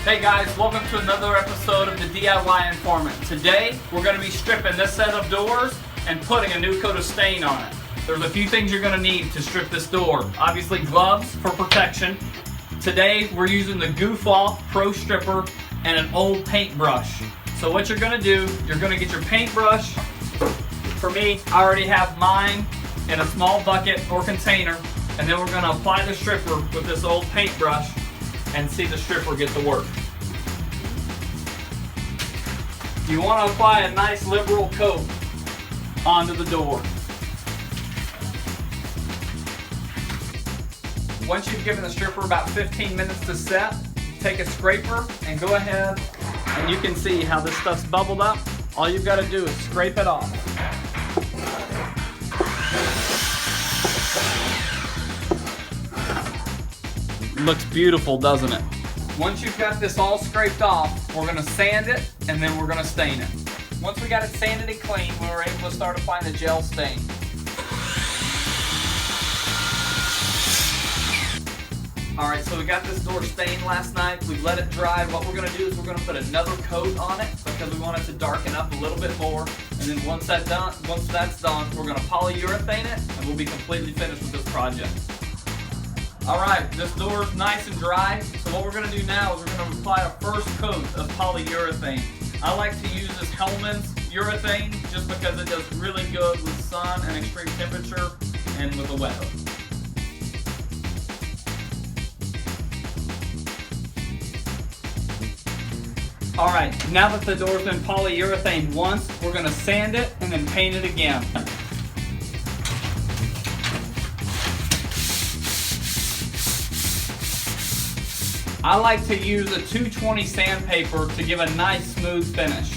Hey guys, welcome to another episode of the DIY Informant. Today, we're going to be stripping this set of doors and putting a new coat of stain on it. There's a few things you're going to need to strip this door. Obviously gloves for protection. Today, we're using the Goof Off Pro Stripper and an old paintbrush. So what you're going to do, you're going to get your paintbrush. For me, I already have mine in a small bucket or container, and then we're going to apply the stripper with this old paintbrush and see the stripper get to work. You want to apply a nice liberal coat onto the door. Once you've given the stripper about 15 minutes to set, take a scraper and go ahead, and you can see how this stuff's bubbled up. All you've got to do is scrape it off. Looks beautiful, doesn't it? Once you've got this all scraped off, we're going to sand it and then we're going to stain it. Once we got it sanded and clean, we were able to start applying the gel stain. Alright, so we got this door stained last night. We let it dry. What we're going to do is we're going to put another coat on it because we want it to darken up a little bit more. And then once that's done, we're going to polyurethane it and we'll be completely finished with this project. Alright, this door's nice and dry, so what we're going to do now is we're going to apply a first coat of polyurethane. I like to use this Handyman's urethane just because it does really good with sun and extreme temperature and with the weather. Alright, now that the door's been polyurethane once, we're going to sand it and then paint it again. I like to use a 220 sandpaper to give a nice smooth finish.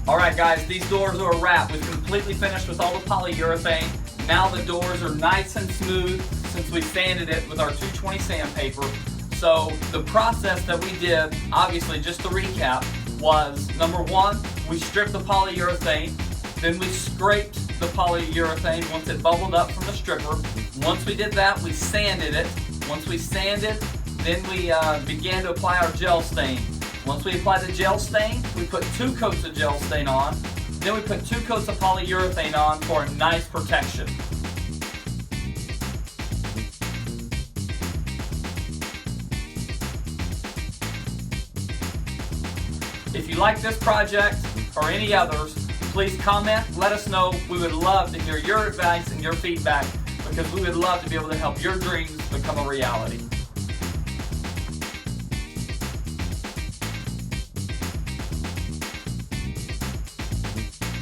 Alright guys, these doors are a wrap. We've completely finished with all the polyurethane. Now the doors are nice and smooth since we sanded it with our 220 sandpaper. So the process that we did, obviously just to recap, was number one, we stripped the polyurethane, then we scraped the polyurethane once it bubbled up from the stripper. Once we did that, we sanded it. Once we sanded, then we began to apply our gel stain. Once we applied the gel stain, we put 2 coats of gel stain on. Then we put 2 coats of polyurethane on for a nice protection. If you like this project or any others, please comment, let us know. We would love to hear your advice and your feedback, because we would love to be able to help your dreams become a reality.